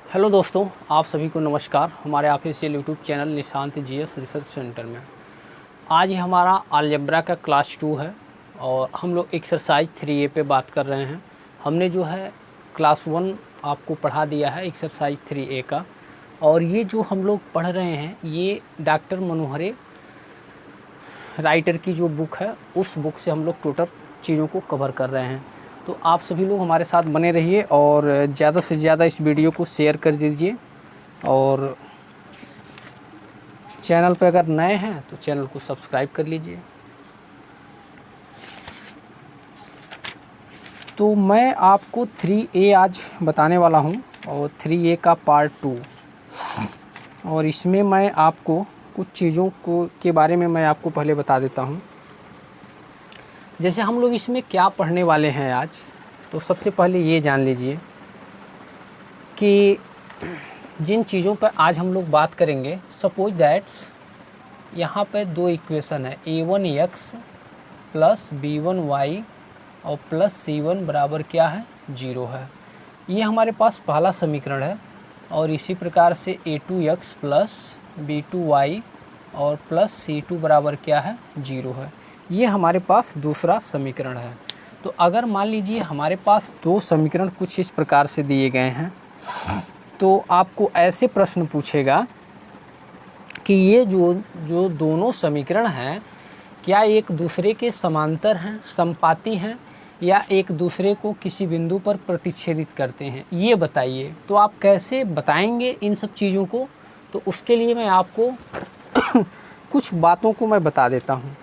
Hello दोस्तों, आप सभी को नमस्कार। हमारे official YouTube channel Nishant GS research centre में आज ही हमारा अलजेब्रा का क्लास 2 है और हम लोग एक्सरसाइज 3A पे बात कर रहे हैं। हमने जो है क्लास 1 आपको पढ़ा दिया है एक्सरसाइज 3A का, और ये जो हम लोग पढ़ रहे हैं ये डॉक्टर मनोहरे राइटर की जो बुक है उस बुक से हम लोग टोटल चीज़ों को कवर कर रहे हैं। तो आप सभी लोग हमारे साथ बने रहिए और ज़्यादा से ज़्यादा इस वीडियो को शेयर कर दीजिए, और चैनल पे अगर नए हैं तो चैनल को सब्सक्राइब कर लीजिए। तो मैं आपको 3A आज बताने वाला हूं, और 3A का पार्ट 2, और इसमें मैं आपको कुछ चीज़ों को के बारे में मैं आपको पहले बता देता हूं। जैसे हम लोग इसमें क्या पढ़ने वाले हैं आज, तो सबसे पहले ये जान लीजिए कि जिन चीज़ों पर आज हम लोग बात करेंगे, सपोज दैट्स यहाँ पे दो इक्वेशन है, a1x प्लस b1y और प्लस c1 बराबर क्या है, 0 है। ये हमारे पास पहला समीकरण है। और इसी प्रकार से a2x प्लस b2y और प्लस c2 बराबर क्या है, 0 है। ये हमारे पास दूसरा समीकरण है। तो अगर मान लीजिए हमारे पास दो समीकरण कुछ इस प्रकार से दिए गए हैं, तो आपको ऐसे प्रश्न पूछेगा कि ये जो दोनों समीकरण हैं क्या एक दूसरे के समांतर हैं, समपाती हैं, या एक दूसरे को किसी बिंदु पर प्रतिच्छेदित करते हैं, ये बताइए। तो आप कैसे बताएंगे इन सब चीज़ों को, तो उसके लिए मैं आपको कुछ बातों को मैं बता देता हूँ।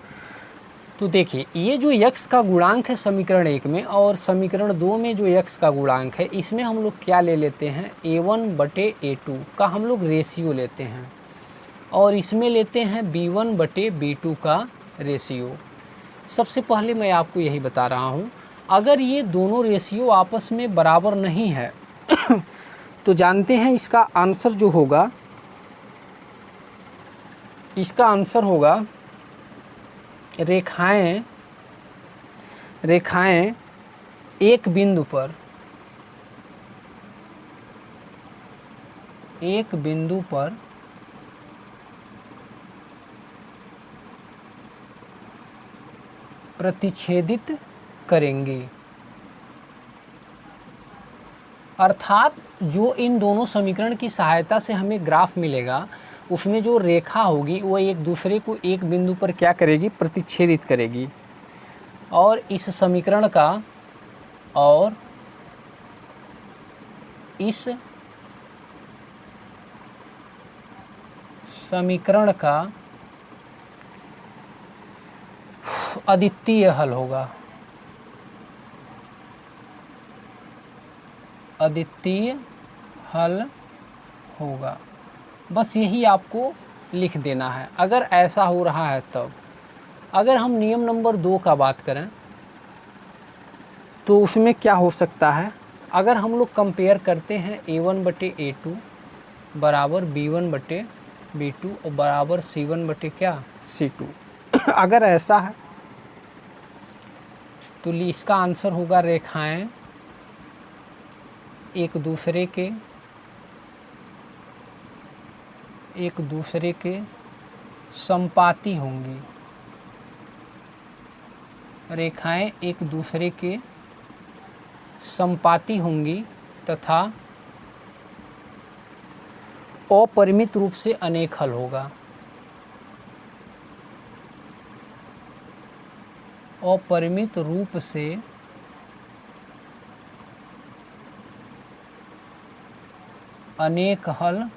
तो देखिए, ये जो x का गुणांक है समीकरण 1 में और समीकरण 2 में जो x का गुणांक है, इसमें हम लोग क्या ले लेते हैं, a1/a2 का हम लोग रेशियो लेते हैं, और इसमें लेते हैं b1/b2 का रेशियो। सबसे पहले मैं आपको यही बता रहा हूँ, अगर ये दोनों रेशियो आपस में बराबर नहीं है तो जानते हैं इसका आंसर जो होगा, इसका आंसर होगा रेखाएं एक बिंदु पर प्रतिच्छेदित करेंगी। अर्थात जो इन दोनों समीकरण की सहायता से हमें ग्राफ मिलेगा, उसमें जो रेखा होगी वो एक दूसरे को एक बिंदु पर क्या करेगी, प्रतिच्छेदित करेगी। और इस समीकरण का अद्वितीय हल होगा। बस यही आपको लिख देना है अगर ऐसा हो रहा है तब। अगर हम नियम नंबर 2 का बात करें तो उसमें क्या हो सकता है, अगर हम लोग कंपेयर करते हैं a1/a2 बराबर b1/b2 और बराबर c1/c2 अगर ऐसा है तो इसका आंसर होगा रेखाएं एक दूसरे के समपाती होंगी। रेखाएं एक दूसरे के समपाती होंगी तथा अपरिमित रूप से अनेक हल होगा। अपरिमित रूप से अनेक हल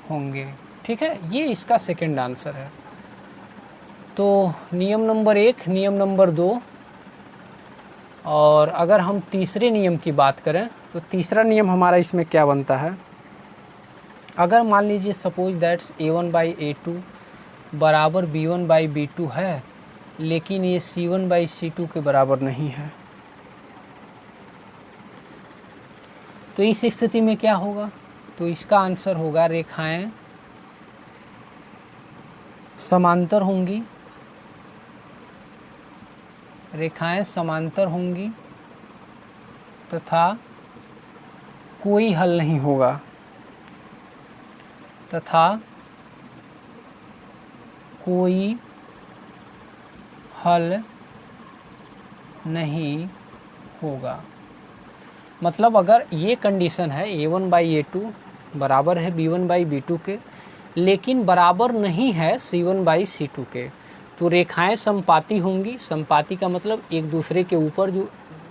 होंगे। ठीक है, ये इसका सेकंड आंसर है। तो नियम नंबर 1, नियम नंबर 2, और अगर हम तीसरे नियम की बात करें तो तीसरा नियम हमारा इसमें क्या बनता है, अगर मान लीजिए सपोज दैट्स a1/a2 बराबर b1/b2 है, लेकिन ये c1/c2 के बराबर नहीं है, तो इस स्थिति में क्या होगा, तो इसका आंसर होगा रेखाएं समांतर होंगी तथा कोई हल नहीं होगा तथा कोई हल नहीं होगा। मतलब अगर ये कंडीशन है A1/A2 बराबर है B1/B2 के, लेकिन बराबर नहीं है C1/C2 के, तो रेखाएं समपाती होंगी। समपाती का मतलब एक दूसरे के ऊपर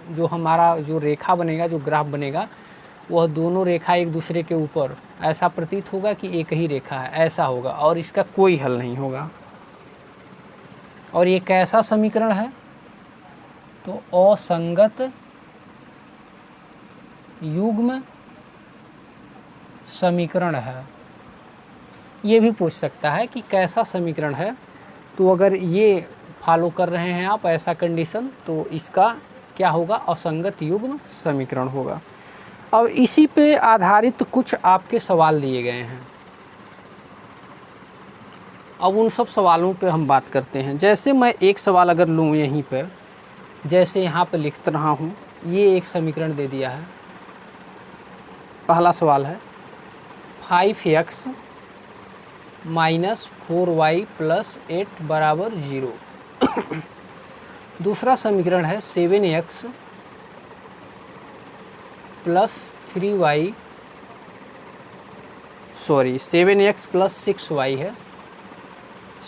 जो हमारा जो रेखा बनेगा, जो ग्राफ बनेगा, वह दोनों रेखा एक दूसरे के ऊपर, ऐसा प्रतीत होगा कि एक ही रेखा है, ऐसा होगा, और इसका कोई हल नहीं होगा। और ये कैसा समीकरण है? तो असंगत युग्म समीकरण है। ये भी पूछ सकता है कि कैसा समीकरण है, तो अगर ये फॉलो कर रहे हैं आप ऐसा कंडीशन, तो इसका क्या होगा? असंगत युग्म समीकरण होगा। अब इसी पे आधारित कुछ आपके सवाल दिए गए हैं। अब उन सब सवालों पे हम बात करते हैं। जैसे मैं एक सवाल अगर लूँ यहीं पर, जैसे यहाँ पे लिख रहा हूँ, ये एक समीकरण दे दिया है। पहला सवाल है 5x - 4y + 8 बराबर 0। दूसरा समीकरण है 7x + 3y, 7x + 6y है,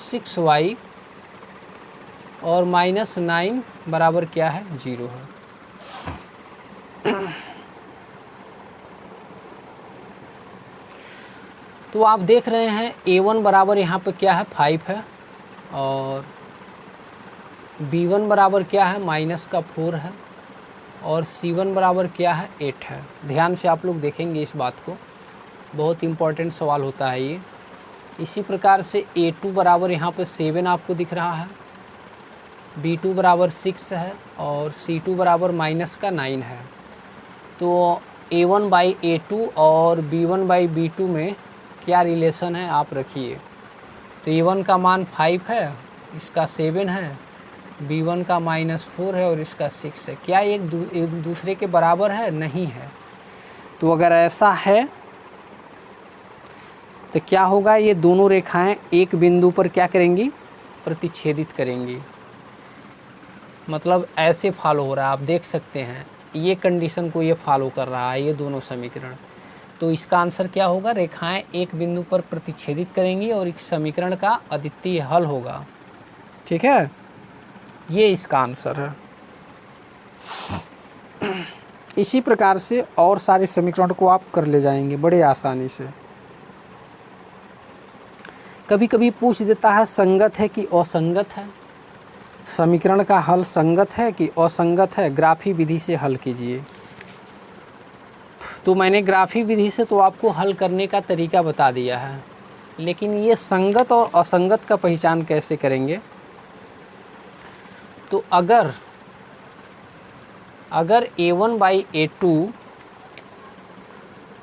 6y और -9 बराबर क्या है? 0 है। तो आप देख रहे हैं A1 बराबर यहाँ पे क्या है? 5 है, और B1 बराबर क्या है? -4 है, और C1 बराबर क्या है? 8 है। ध्यान से आप लोग देखेंगे इस बात को, बहुत इम्पोर्टेंट सवाल होता है ये। इसी प्रकार से A2 बराबर यहाँ पे 7 आपको दिख रहा है, B2 बराबर 6 है, और C2 बराबर -9 है। तो A1/A2 और B1/B2 में क्या रिलेशन है आप रखिए। तो A1 का मान 5 है, इसका 7 है, B1 का -4 है और इसका 6 है। क्या एक दूसरे के बराबर है? नहीं है। तो अगर ऐसा है तो क्या होगा? ये दोनों रेखाएं एक बिंदु पर क्या करेंगी? प्रतिच्छेदित करेंगी। मतलब ऐसे फॉलो हो रहा है, आप देख सकते हैं ये कंडीशन को ये फॉलो कर रहा है, ये दोनों समीकरण। तो इसका आंसर क्या होगा? रेखाएं एक बिंदु पर प्रतिच्छेदित करेंगी और इस समीकरण का अद्वितीय हल होगा। ठीक है, ये इसका आंसर है। इसी प्रकार से और सारे समीकरण को आप कर ले जाएंगे बड़े आसानी से। कभी कभी पूछ देता है संगत है कि असंगत है, समीकरण का हल संगत है कि असंगत है, ग्राफी विधि से हल कीजिए। तो मैंने ग्राफी विधि से तो आपको हल करने का तरीका बता दिया है, लेकिन ये संगत और असंगत का पहचान कैसे करेंगे? तो अगर A1/A2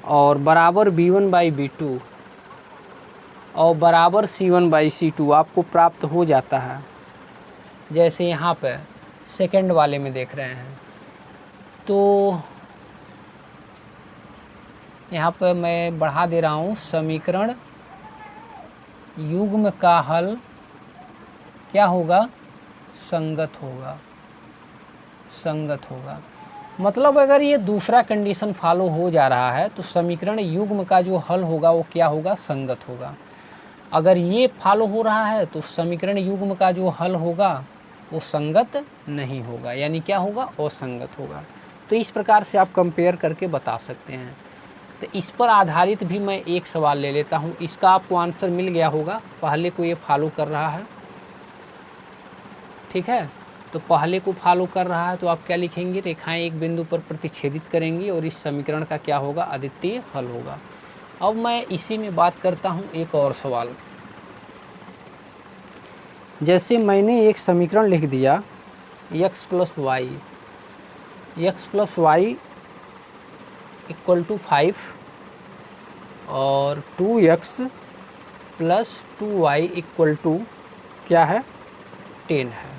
और बराबर B1/B2 और बराबर C1/C2 आपको प्राप्त हो जाता है, जैसे यहाँ पे सेकंड वाले में देख रहे हैं, तो यहाँ पर मैं बढ़ा दे रहा हूँ, समीकरण युग्म का हल क्या होगा? संगत होगा। संगत होगा मतलब अगर ये दूसरा कंडीशन फॉलो हो जा रहा है तो समीकरण युग्म का जो हल होगा वो क्या होगा? संगत होगा। अगर ये फॉलो हो रहा है तो समीकरण युग्म का जो हल होगा वो संगत नहीं होगा, यानी क्या होगा? असंगत होगा। तो इस प्रकार से आप कंपेयर करके बता सकते हैं। तो इस पर आधारित भी मैं एक सवाल ले लेता हूँ, इसका आपको आंसर मिल गया होगा। पहले को ये फॉलो कर रहा है, ठीक है, तो पहले को फॉलो कर रहा है तो आप क्या लिखेंगे? रेखाएं एक बिंदु पर प्रतिच्छेदित करेंगी और इस समीकरण का क्या होगा? अद्वितीय हल होगा। अब मैं इसी में बात करता हूँ एक और सवाल। जैसे मैंने एक समीकरण लिख दिया x + y = 5 और 2x + 2y = क्या है? 10 है।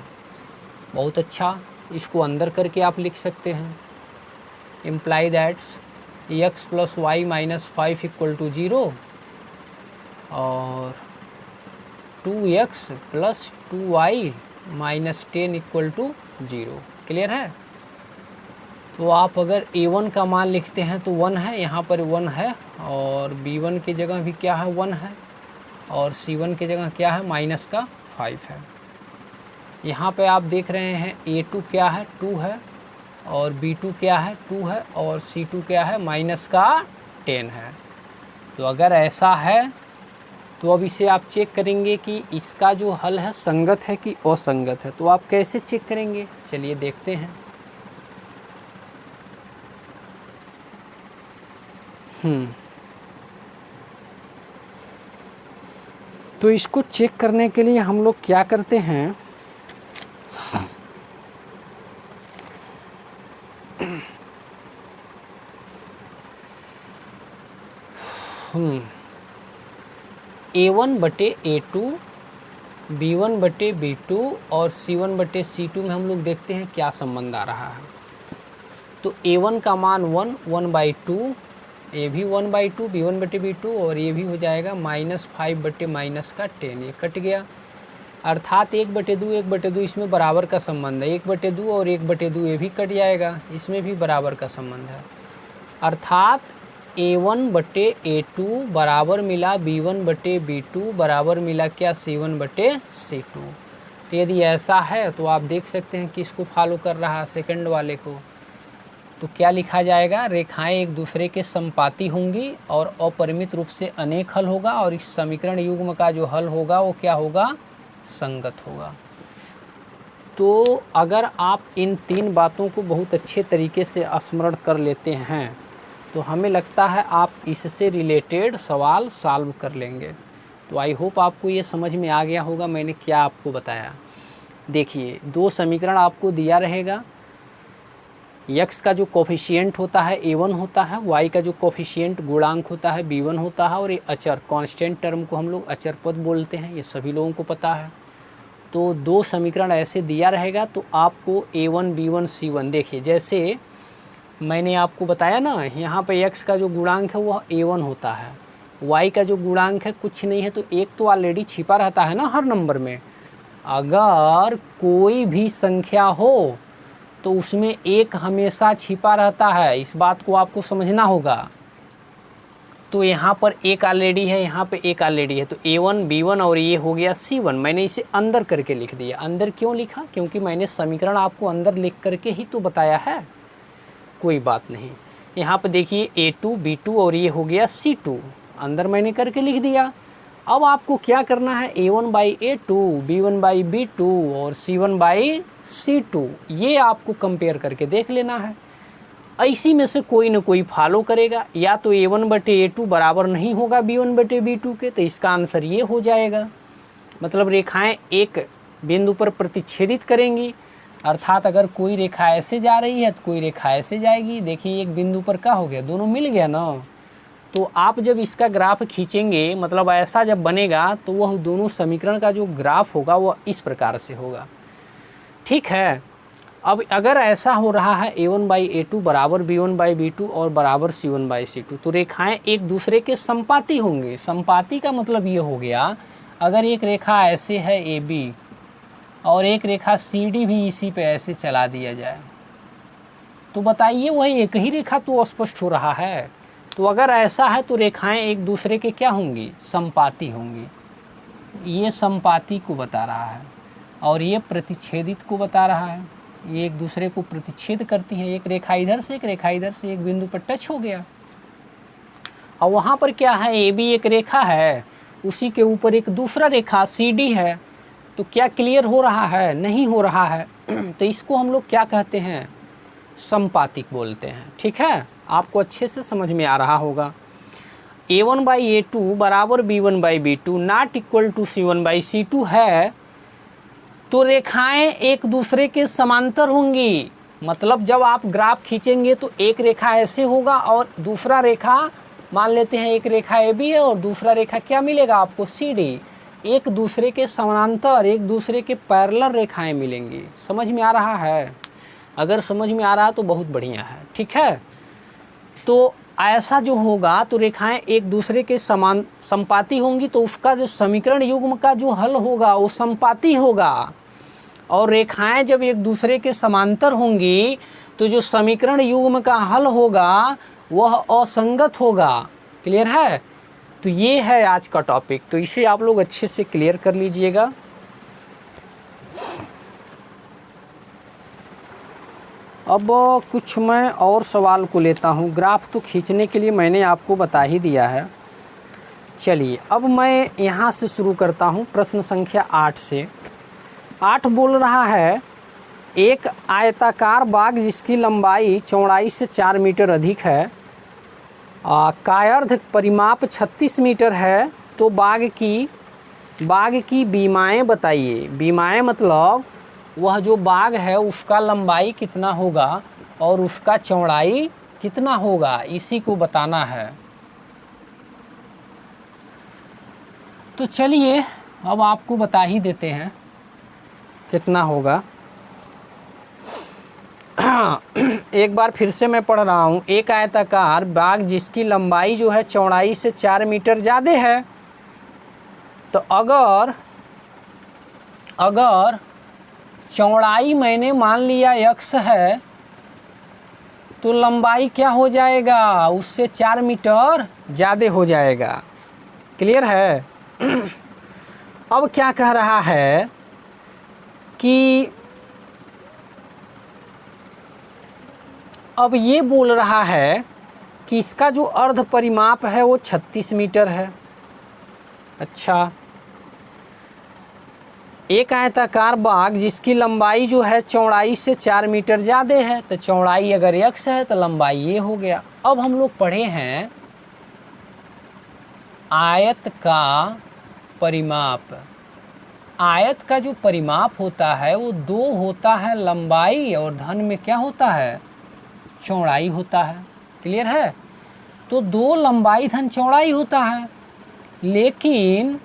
बहुत अच्छा, इसको अंदर करके आप लिख सकते हैं। Imply that x plus y minus 5 equal to 0 और 2x plus 2y minus 10 equal to 0। Clear है? तो आप अगर a1 का मान लिखते हैं तो 1 है, यहाँ पर 1 है, और b1 की जगह भी क्या है 1 है, और c1 की जगह क्या है माइनस का 5 है। यहाँ पे आप देख रहे हैं a2 क्या है 2 है, और b2 क्या है 2 है, और c2 क्या है माइनस का 10 है। तो अगर ऐसा है तो अब इसे आप चेक करेंगे कि इसका जो हल है संगत है कि असंगत है। तो आप कैसे चेक करेंगे, चलिए देखते हैं। तो इसको चेक करने के लिए हम लोग क्या करते हैं, a1 बटे a2, b1 बटे b2 और c1 बटे c2 में हम लोग देखते हैं क्या संबंध आ रहा है। तो a1 का मान 1/2, ये भी 1/2 b1 बटे b2, और ये भी हो जाएगा -5 बटे माइनस का 10, ये कट गया। अर्थात 1/2 1/2 इसमें बराबर का संबंध है, 1/2 और 1/2 ये भी कट जाएगा, इसमें भी बराबर का संबंध है। अर्थात a1 बटे a2 बराबर मिला b1 बटे b2 बराबर मिला क्या c1 बटे c2। तो यदि ऐसा है तो आप देख सकते हैं कि इसको फॉलो कर रहा है सेकंड वाले को। तो क्या लिखा जाएगा, रेखाएं एक दूसरे के संपाती होंगी और अपरिमित रूप से अनेक हल होगा, और इस समीकरण युग्म का जो हल होगा वो क्या होगा, संगत होगा। तो अगर आप इन 3 बातों को बहुत अच्छे तरीके से स्मरण कर लेते हैं तो हमें लगता है आप इससे रिलेटेड सवाल सॉल्व कर लेंगे। तो आई होप आपको ये समझ में आ गया होगा मैंने क्या आपको बताया। देखिए 2 समीकरण आपको दिया रहेगा, x का जो कोफिशिएंट होता है a1 होता है, y का जो कोफिशिएंट गुणांक होता है b1 होता है, और ये अचर कांस्टेंट टर्म को हम लोग अचर पद बोलते हैं, ये सभी लोगों को पता है। तो 2 समीकरण ऐसे दिया रहेगा तो आपको a1 b1 c1, देखिए जैसे मैंने आपको बताया ना, यहाँ पे x का जो गुणांक है वह a1 होता है, y का जो गुणांक है कुछ नहीं है, तो एक तो ऑलरेडी छिपा रहता है ना हर नंबर में। अगर कोई भी संख्या हो तो उसमें एक हमेशा छिपा रहता है, इस बात को आपको समझना होगा। तो यहाँ पर एक ऑलरेडी है, यहाँ पे एक ऑलरेडी है, तो a1 b1 और ये हो गया c1। मैंने इसे अंदर करके लिख दिया। अंदर क्यों लिखा, क्योंकि मैंने समीकरण आपको अंदर लिख करके ही तो बताया है, कोई बात नहीं। यहाँ पर देखिए a2 b2 और ये हो गया c2, अंदर मैंने करके लिख दिया। अब आपको क्या करना है, a1/a2 b1/b2 और c1/c2, ये आपको कंपेयर करके देख लेना है। इसी में से कोई ना कोई फॉलो करेगा, या तो a1/a2 बराबर नहीं होगा b1/b2 के, तो इसका आंसर ये हो जाएगा। मतलब रेखाएं एक बिंदु पर प्रतिच्छेदित करेंगी, अर्थात अगर कोई रेखा ऐसे जा रही है तो कोई रेखा ऐसे जाएगी। देखिए एक बिंदु पर क्या हो गया, दोनों मिल गया ना। तो आप जब इसका ग्राफ खींचेंगे, मतलब ऐसा जब बनेगा, तो वह दोनों समीकरण का जो ग्राफ होगा वह इस प्रकार से होगा। ठीक है, अब अगर ऐसा हो रहा है a1/a2 बराबर b1/b2 और बराबर c1/c2, तो रेखाएं एक दूसरे के संपाती होंगे। संपाती का मतलब ये हो गया, अगर एक रेखा ऐसे है AB और एक रेखा CD भी इसी पे ऐसे चला दिया जाए, तो बताइए वही एक ही रेखा तो स्पष्ट हो रहा है। तो अगर ऐसा है तो रेखाएं एक दूसरे के क्या होंगी, संपाती होंगी। ये संपाती को बता रहा है और ये प्रतिच्छेदित को बता रहा है। ये एक दूसरे को प्रतिच्छेद करती हैं, एक रेखा इधर से एक रेखा इधर से एक बिंदु पर टच हो गया। और वहाँ पर क्या है, AB एक रेखा है, उसी के ऊपर एक दूसरा रेखा CD है। तो क्या क्लियर हो रहा है, नहीं हो रहा है। तो इसको हम लोग क्या कहते हैं, संपातिक बोलते हैं। ठीक है, आपको अच्छे से समझ में आ रहा होगा। a1/a2 बराबर b1/b2 not equal to c1/c2 है, तो रेखाएं एक दूसरे के समांतर होंगी। मतलब जब आप ग्राफ खींचेंगे तो एक रेखा ऐसे होगा और दूसरा रेखा, मान लेते हैं एक रेखा AB है और दूसरा रेखा क्या मिलेगा आपको, CD। एक दूसरे के समानांतर, एक दूसरे के पैरेलल रेखाएं मिलेंगी। समझ में आ रहा है? अगर समझ में आ रहा है तो बहुत बढ़िया है। ठीक है, तो ऐसा जो होगा तो रेखाएं एक दूसरे के समान समपाती होंगी, तो उसका जो समीकरण युग्म का जो हल होगा वो समपाती होगा। और रेखाएं जब एक दूसरे के समांतर होंगी तो जो समीकरण युग्म का हल होगा वह असंगत होगा। क्लियर है? तो ये है आज का टॉपिक, तो इसे आप लोग अच्छे से क्लियर कर लीजिएगा। अब कुछ मैं और सवाल को लेता हूँ। ग्राफ तो खींचने के लिए मैंने आपको बता ही दिया है। चलिए अब मैं यहाँ से शुरू करता हूँ प्रश्न संख्या 8 से। 8 बोल रहा है, एक आयताकार बाग जिसकी लंबाई चौड़ाई से 4 मीटर अधिक है, का अर्ध परिमाप 36 मीटर है, तो बाग की बीमाएँ बताइए। बीमाएँ मतलब वह जो बाग है उसका लंबाई कितना होगा और उसका चौड़ाई कितना होगा, इसी को बताना है। तो चलिए अब आपको बता ही देते हैं कितना होगा। एक बार फिर से मैं पढ़ रहा हूँ। एक आयताकार बाग जिसकी लंबाई जो है चौड़ाई से 4 मीटर ज़्यादा है, तो अगर चौड़ाई मैंने मान लिया x है, तो लंबाई क्या हो जाएगा, उससे 4 मीटर ज़्यादा हो जाएगा। क्लियर है? अब क्या कह रहा है कि अब ये बोल रहा है कि इसका जो अर्ध परिमाप है वो 36 मीटर है। अच्छा, एक आयताकार बाग जिसकी लंबाई जो है चौड़ाई से 4 मीटर ज़्यादा है, तो चौड़ाई अगर x है तो लंबाई ये हो गया। अब हम लोग पढ़े हैं आयत का परिमाप। आयत का जो परिमाप होता है वो 2 होता है लंबाई, और धन में क्या होता है, चौड़ाई होता है। क्लियर है? तो 2 लंबाई धन चौड़ाई होता है। लेकिन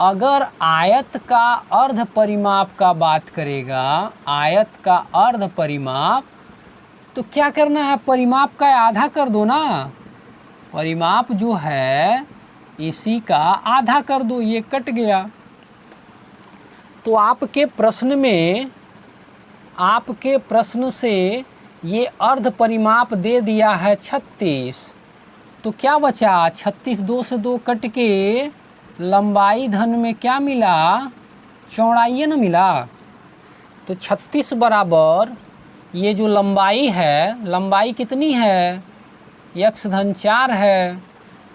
अगर आयत का अर्ध परिमाप का बात करेगा, आयत का अर्ध परिमाप, तो क्या करना है, परिमाप का आधा कर दो ना। परिमाप जो है इसी का आधा कर दो, ये कट गया। तो आपके प्रश्न से ये अर्ध परिमाप दे दिया है 36, तो क्या बचा, 36 2 से 2 कट के लंबाई धन में क्या मिला, चौड़ाई न मिला। तो 36 बराबर ये जो लंबाई है, लंबाई कितनी है, x धन 4 है,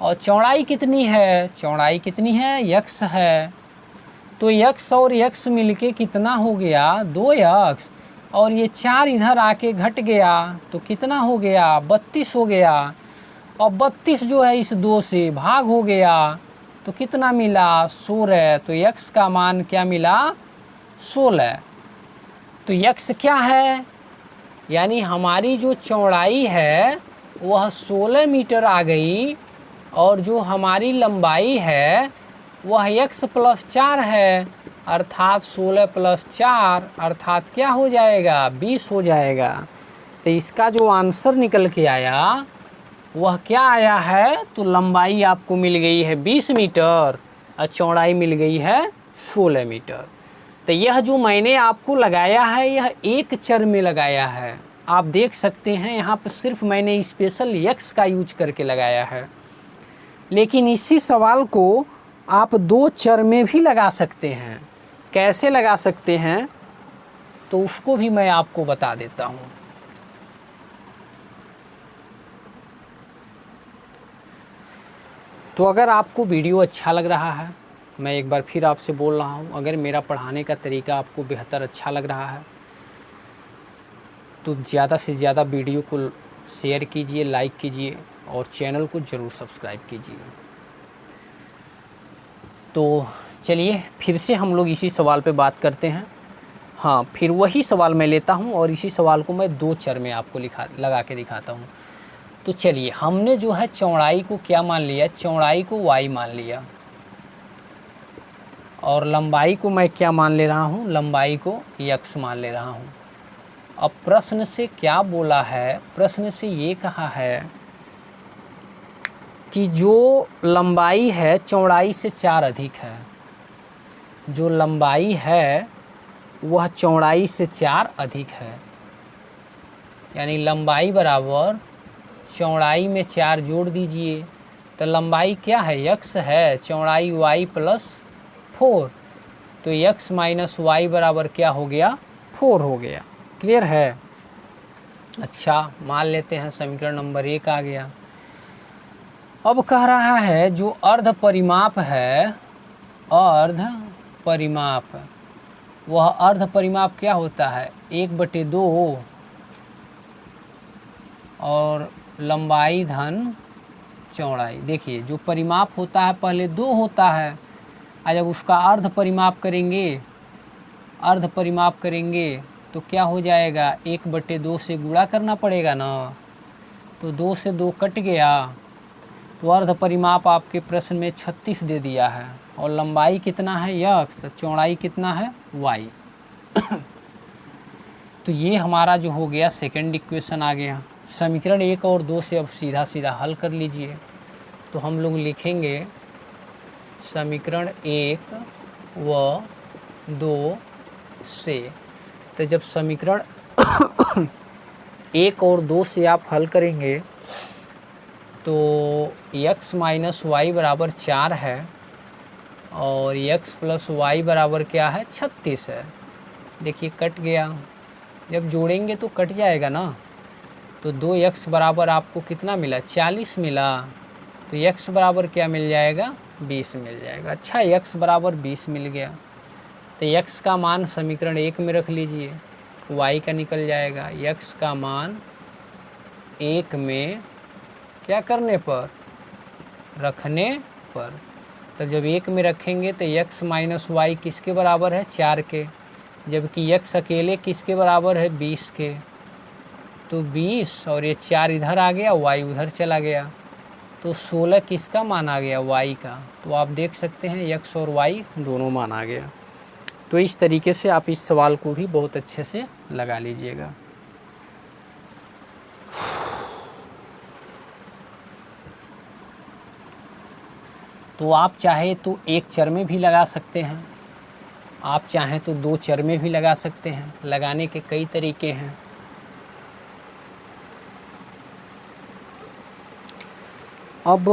और चौड़ाई कितनी है, चौड़ाई कितनी है, x है। तो x और x मिलके कितना हो गया, 2x, और ये 4 इधर आके घट गया तो कितना हो गया, 32 हो गया। और 32 जो है इस 2 से भाग हो गया तो कितना मिला, 16। तो x का मान क्या मिला, 16। तो x क्या है, यानी हमारी जो चौड़ाई है वह 16 मीटर आ गई, और जो हमारी लंबाई है वह x + 4 है, अर्थात 16 + 4 अर्थात क्या हो जाएगा, 20 हो जाएगा। तो इसका जो आंसर निकल के आया वह क्या आया है, तो लंबाई आपको मिल गई है 20 मीटर और चौड़ाई मिल गई है 16 मीटर। तो यह जो मैंने आपको लगाया है यह एक चर में लगाया है। आप देख सकते हैं यहाँ पर सिर्फ मैंने स्पेशल x का यूज करके लगाया है, लेकिन इसी सवाल को आप 2 चर में भी लगा सकते हैं। कैसे लगा सकते हैं तो उसको भी मैं आपको बता देता हूँ। तो अगर आपको वीडियो अच्छा लग रहा है, मैं एक बार फिर आपसे बोल रहा हूँ, अगर मेरा पढ़ाने का तरीका आपको बेहतर अच्छा लग रहा है तो ज़्यादा से ज़्यादा वीडियो को शेयर कीजिए, लाइक कीजिए और चैनल को ज़रूर सब्सक्राइब कीजिए। तो चलिए फिर से हम लोग इसी सवाल पे बात करते हैं। हाँ, फिर वही सवाल मैं लेता हूँ और इसी सवाल को मैं 2 चर में आपको लगा के दिखाता हूँ। तो चलिए, हमने जो है चौड़ाई को क्या मान लिया, चौड़ाई को y मान लिया, और लंबाई को मैं क्या मान ले रहा हूँ, लंबाई को x मान ले रहा हूँ। अब प्रश्न से क्या बोला है, प्रश्न से ये कहा है कि जो लंबाई है चौड़ाई से 4 अधिक है, जो लंबाई है वह चौड़ाई से 4 अधिक है, यानी लंबाई बराबर चौड़ाई में 4 जोड़ दीजिए। तो लंबाई क्या है, x है, चौड़ाई y प्लस 4, तो x माइनस वाई बराबर क्या हो गया, 4 हो गया। क्लियर है। अच्छा, मान लेते हैं समीकरण नंबर 1 आ गया। अब कह रहा है जो अर्ध परिमाप है, अर्ध परिमाप, वह अर्ध परिमाप क्या होता है, 1/2 और लंबाई धन चौड़ाई। देखिए जो परिमाप होता है पहले 2 होता है, और जब उसका अर्ध परिमाप करेंगे, अर्ध परिमाप करेंगे तो क्या हो जाएगा, 1/2 से गुणा करना पड़ेगा ना, तो 2 से 2 कट गया, तो अर्ध परिमाप आपके प्रश्न में 36 दे दिया है। और लंबाई कितना है x, चौड़ाई कितना है y। तो ये हमारा जो हो गया सेकंड इक्वेशन आ गया। समीकरण 1 और 2 से अब सीधा सीधा हल कर लीजिए। तो हम लोग लिखेंगे समीकरण 1 व 2 से, तो जब समीकरण 1 और 2 से आप हल करेंगे तो x माइनस वाई बराबर 4 है और x प्लस वाई बराबर क्या है, 36 है। देखिए कट गया, जब जोड़ेंगे तो कट जाएगा ना, तो 2x बराबर आपको कितना मिला, 40 मिला, तो x बराबर क्या मिल जाएगा, 20 मिल जाएगा। अच्छा, x बराबर 20 मिल गया, तो x का मान समीकरण 1 में रख लीजिए, y का निकल जाएगा। x का मान 1 में क्या करने पर, रखने पर, तो जब 1 में रखेंगे तो x माइनस वाई किसके बराबर है, 4 के, जबकि x अकेले किसके बराबर है, 20 के, तो 20 और ये 4 इधर आ गया, y उधर चला गया, तो 16 किसका मान आ गया, y का। तो आप देख सकते हैं x और y दोनों मान आ गया। तो इस तरीके से आप इस सवाल को भी बहुत अच्छे से लगा लीजिएगा। तो आप चाहे तो एक चर में भी लगा सकते हैं, आप चाहें तो 2 चर में भी लगा सकते हैं, लगाने के कई तरीके हैं। अब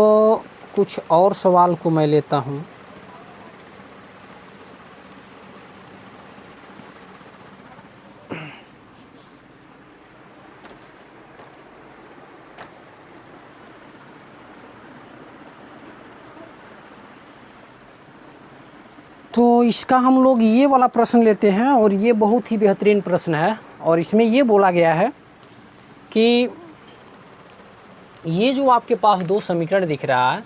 कुछ और सवाल को मैं लेता हूँ। तो इसका हम लोग ये वाला प्रश्न लेते हैं, और ये बहुत ही बेहतरीन प्रश्न है। और इसमें ये बोला गया है कि ये जो आपके पास 2 समीकरण दिख रहा है,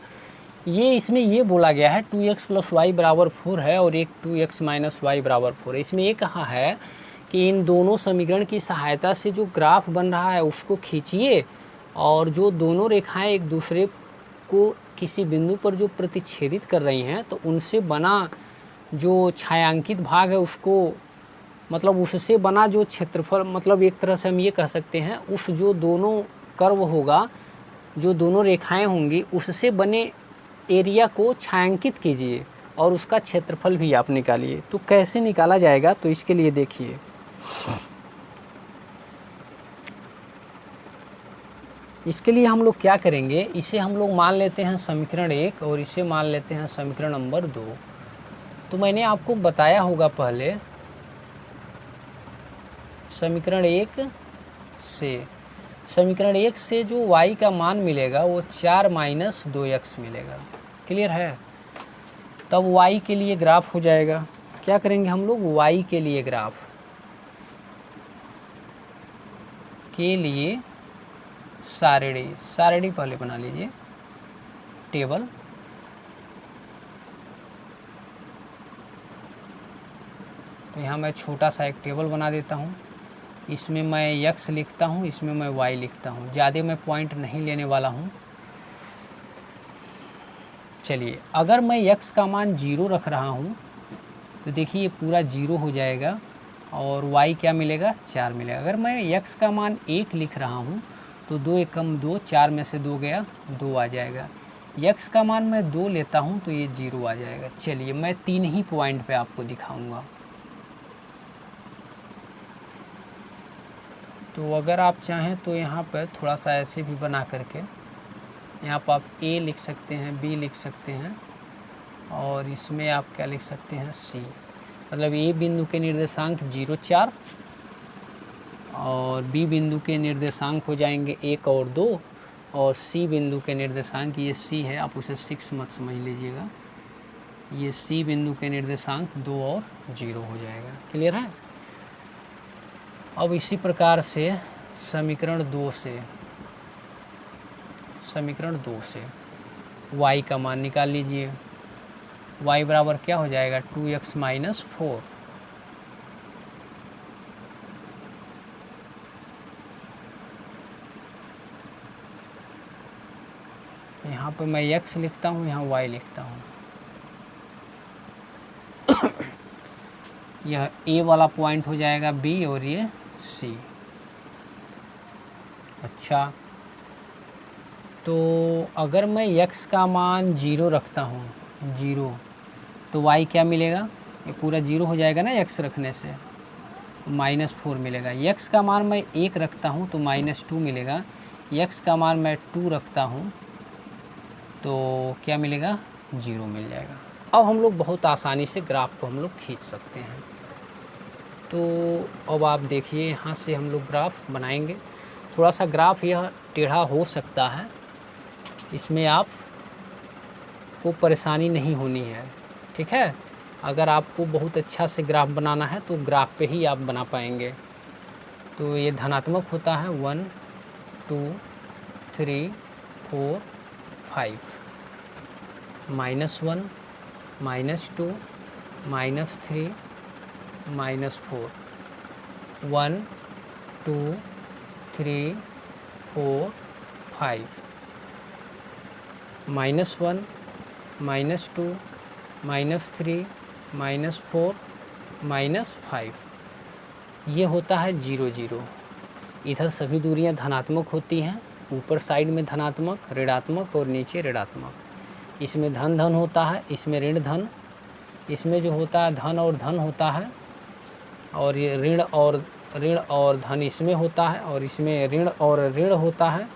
ये इसमें ये बोला गया है 2x प्लस वाई बराबर 4 है और एक 2x माइनस वाई बराबर 4 है। इसमें ये कहा है कि इन दोनों समीकरण की सहायता से जो ग्राफ बन रहा है उसको खींचिए, और जो दोनों रेखाएं एक दूसरे को किसी बिंदु पर जो प्रतिच्छेदित कर रही हैं, तो उनसे बना जो छायांकित भाग है उसको, मतलब उससे बना जो क्षेत्रफल, मतलब एक तरह से हम ये कह सकते हैं उस जो दोनों कर्व होगा, जो दोनों रेखाएं होंगी, उससे बने एरिया को छायांकित कीजिए और उसका क्षेत्रफल भी आप निकालिए। तो कैसे निकाला जाएगा, तो इसके लिए देखिए, इसके लिए हम लोग क्या करेंगे, इसे हम लोग मान लेते हैं समीकरण 1 और इसे मान लेते हैं समीकरण नंबर 2। तो मैंने आपको बताया होगा पहले, समीकरण 1 से, समीकरण 1 से जो y का मान मिलेगा वो 4 माइनस 2x मिलेगा। क्लियर है। तब y के लिए ग्राफ हो जाएगा, क्या करेंगे हम लोग, y के लिए ग्राफ के लिए सारणी पहले बना लीजिए, टेबल। तो यहाँ मैं छोटा सा एक टेबल बना देता हूँ, इसमें मैं x लिखता हूँ, इसमें मैं y लिखता हूँ, ज़्यादा मैं पॉइंट नहीं लेने वाला हूँ। चलिए, अगर मैं x का मान 0 रख रहा हूँ तो देखिए ये पूरा 0 हो जाएगा और y क्या मिलेगा, 4 मिलेगा। अगर मैं x का मान 1 लिख रहा हूँ तो 2 एकम 2, 4 में से 2 गया, 2 आ जाएगा। x का मान मैं 2 लेता हूँ तो ये 0 आ जाएगा। चलिए मैं 3 ही पॉइंट पे आपको दिखाऊंगा। तो अगर आप चाहें तो यहाँ पर थोड़ा सा ऐसे भी बना करके यहाँ पर आप a लिख सकते हैं, b लिख सकते हैं और इसमें आप क्या लिख सकते हैं, c। मतलब a बिंदु के निर्देशांक 0, 4 और b बिंदु के निर्देशांक हो जाएंगे 1 और 2 और c बिंदु के निर्देशांक, ये c है, आप उसे 6 मत समझ लीजिएगा, ये c बिंदु के निर्देशांक 2 और 0 हो जाएगा। क्लियर है। अब इसी प्रकार से समीकरण 2 से y का मान निकाल लीजिए। y बराबर क्या हो जाएगा, 2x माइनस 4। यहाँ पर मैं x लिखता हूँ, यहाँ y लिखता हूँ। यह a वाला पॉइंट हो जाएगा b और ये c। अच्छा, तो अगर मैं x का मान 0 रखता हूँ, 0, तो y क्या मिलेगा, ये पूरा 0 हो जाएगा ना x रखने से, -4 मिलेगा। x का मान मैं 1 रखता हूँ तो -2 मिलेगा। x का मान मैं 2 रखता हूँ तो क्या मिलेगा, 0 मिल जाएगा। अब हम लोग बहुत आसानी से ग्राफ को हम लोग खींच सकते हैं। तो अब आप देखिए, यहाँ से हम लोग ग्राफ बनाएंगे। थोड़ा सा ग्राफ यह टेढ़ा हो सकता है, इसमें आप को परेशानी नहीं होनी है, ठीक है। अगर आपको बहुत अच्छा से ग्राफ बनाना है तो ग्राफ पे ही आप बना पाएंगे। तो ये धनात्मक होता है 1 2 3 4 5, -1 -2 -3 -4, 1 2 3 4 5, -1 -2 -3 -4 -5, ये होता है 0 0। इधर सभी दूरियां धनात्मक होती हैं, ऊपर साइड में धनात्मक, ऋणात्मक और नीचे ऋणात्मक। इसमें धन धन होता है, इसमें ऋण धन, इसमें जो होता है धन और धन होता है, और ये ऋण और धन इसमें होता है, और इसमें ऋण और ऋण होता है,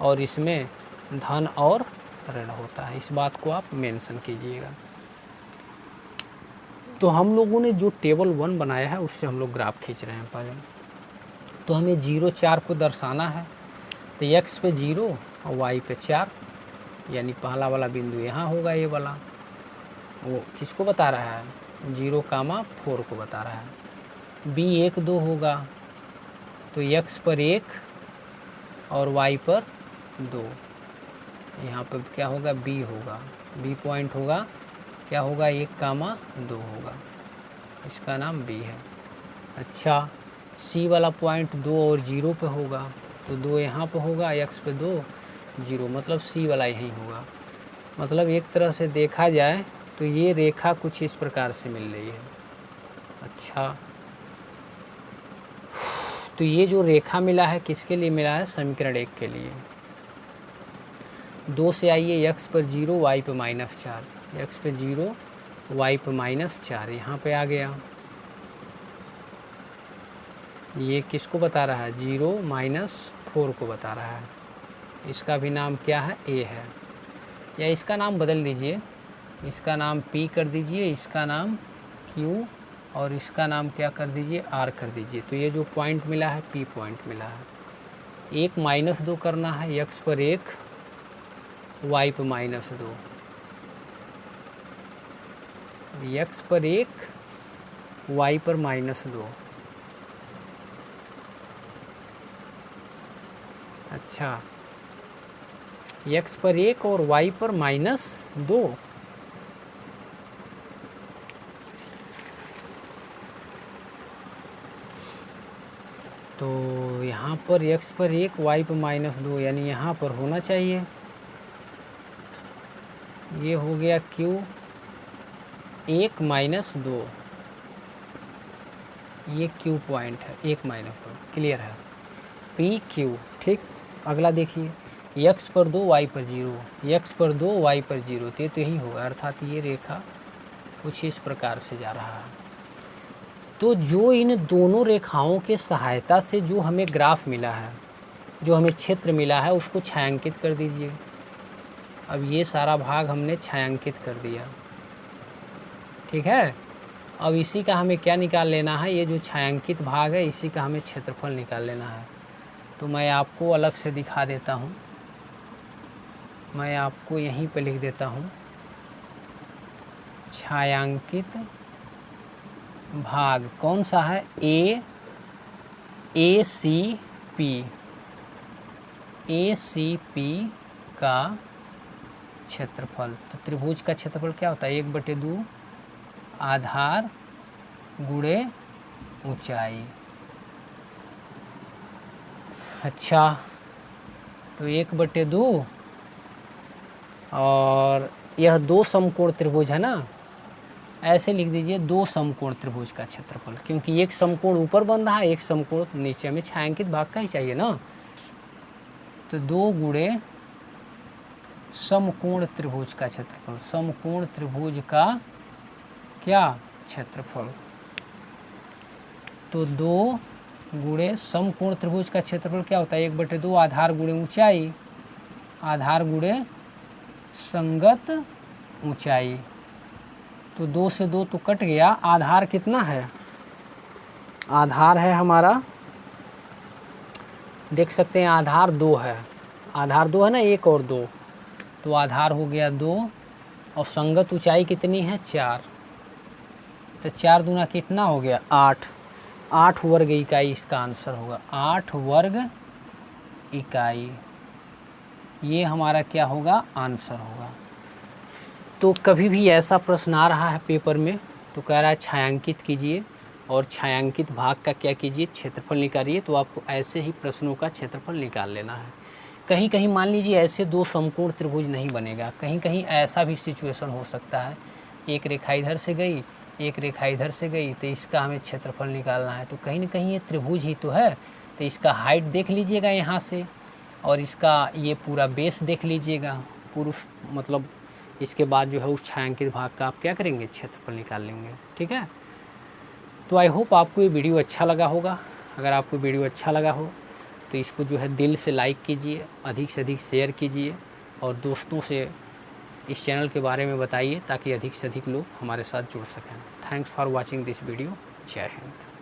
और इसमें धन और ऋण होता है। इस बात को आप मेंशन कीजिएगा। तो हम लोगों ने जो टेबल 1 बनाया है उससे हम लोग ग्राफ खींच रहे हैं पहले। तो हमें 0 4 को दर्शाना है, तो x पे 0 और y पे 4, यानी पहला वाला बिंदु यहाँ होगा, ये वाला। वो किसको बता रहा है, 0,4 को बता रहा है। b 1 2 होगा तो x पर 1 और y पर 2, यहाँ पर क्या होगा, b होगा, b पॉइंट होगा, क्या होगा, 1,2 होगा, इसका नाम b है। अच्छा, c वाला पॉइंट 2 और 0 पे होगा, तो 2 यहाँ पे होगा, x पे 2 0, मतलब c वाला यहीं होगा। मतलब एक तरह से देखा जाए तो ये रेखा कुछ इस प्रकार से मिल रही है। अच्छा, तो ये जो रेखा मिला है किसके लिए मिला है, समीकरण 1 के लिए। 2 से आइए, x पर 0 y पे -4, x पे 0 y पे -4, यहाँ पे आ गया। ये किसको बता रहा है, 0 -4 को बता रहा है। इसका भी नाम क्या है, a है, या इसका नाम बदल दीजिए, इसका नाम p कर दीजिए, इसका नाम q, और इसका नाम क्या कर दीजिए, r कर दीजिए। तो ये जो पॉइंट मिला है p पॉइंट मिला है। 1 -2 करना है, x पर 1 y पर -2, x पर 1 y पर -2। अच्छा, x पर 1 और y पर -2। तो यहाँ पर x पर 1 y पर -2, यानी यहाँ पर होना चाहिए, ये हो गया q 1 -2, ये q पॉइंट है 1 -2। क्लियर है, p q। ठीक, अगला देखिए, x पर 2 y पर 0, x पर 2 y पर 0, तो यही होगा, अर्थात ये रेखा कुछ इस प्रकार से जा रहा है। तो जो इन दोनों रेखाओं के सहायता से जो हमें ग्राफ मिला है, जो हमें क्षेत्र मिला है, उसको छायांकित कर दीजिए। अब ये सारा भाग हमने छायांकित कर दिया, ठीक है। अब इसी का हमें क्या निकाल लेना है, ये जो छायांकित भाग है इसी का हमें क्षेत्रफल निकाल लेना है। तो मैं आपको अलग से दिखा देता हूँ, मैं आपको यहीं पे लिख देता हूँ, छायांकित भाग कौन सा है, ए सी पी का क्षेत्रफल। तो त्रिभुज का क्षेत्रफल क्या होता है, 1/2 आधार गुणे ऊंचाई। अच्छा, तो 1/2 और यह 2 समकोण त्रिभुज है ना, ऐसे लिख दीजिए 2 समकोण त्रिभुज का क्षेत्रफल, क्योंकि एक समकोण ऊपर बन रहा है, एक समकोण नीचे, में छायांकित भाग का ही चाहिए ना। तो 2 गुणे समकोण त्रिभुज का क्षेत्रफल, समकोण त्रिभुज का क्या क्षेत्रफल। तो 2 गुणे समकोण त्रिभुज का क्षेत्रफल क्या होता है, 1/2 आधार गुणे ऊंचाई, आधार गुणे संगत ऊंचाई। तो 2 से 2 तो कट गया, आधार कितना है, आधार है हमारा, देख सकते हैं आधार 2 है, आधार 2 है ना, 1 और 2, तो आधार हो गया 2 और संगत ऊंचाई कितनी है, 4। तो 4 दूना कितना हो गया, 8, 8 वर्ग इकाई इसका आंसर होगा, 8 वर्ग इकाई, ये हमारा क्या होगा, आंसर होगा। तो कभी भी ऐसा प्रश्न आ रहा है पेपर में, तो कह रहा है छायांकित कीजिए और छायांकित भाग का क्या कीजिए, क्षेत्रफल निकालिए, तो आपको ऐसे ही प्रश्नों का क्षेत्रफल निकाल लेना है। कहीं कहीं मान लीजिए ऐसे 2 समकोण त्रिभुज नहीं बनेगा, कहीं कहीं ऐसा भी सिचुएशन हो सकता है, एक रेखा इधर से गई, एक रेखा इधर से गई, तो इसका हमें क्षेत्रफल निकालना है। तो कहीं ना कहीं ये त्रिभुज ही तो है, तो इसका हाइट देख लीजिएगा यहाँ से, और इसका ये पूरा बेस देख लीजिएगा, पुरुष मतलब इसके बाद जो है उस छायांकित भाग का आप क्या करेंगे, क्षेत्रफल निकाल लेंगे, ठीक है। तो आई होप आपको ये वीडियो अच्छा लगा होगा। अगर आपको वीडियो अच्छा लगा हो तो इसको जो है दिल से लाइक कीजिए, अधिक से अधिक शेयर कीजिए और दोस्तों से इस चैनल के बारे में बताइए, ताकि अधिक से अधिक लोग हमारे साथ जुड़ सकें। Thanks for watching this video. जय हिंद।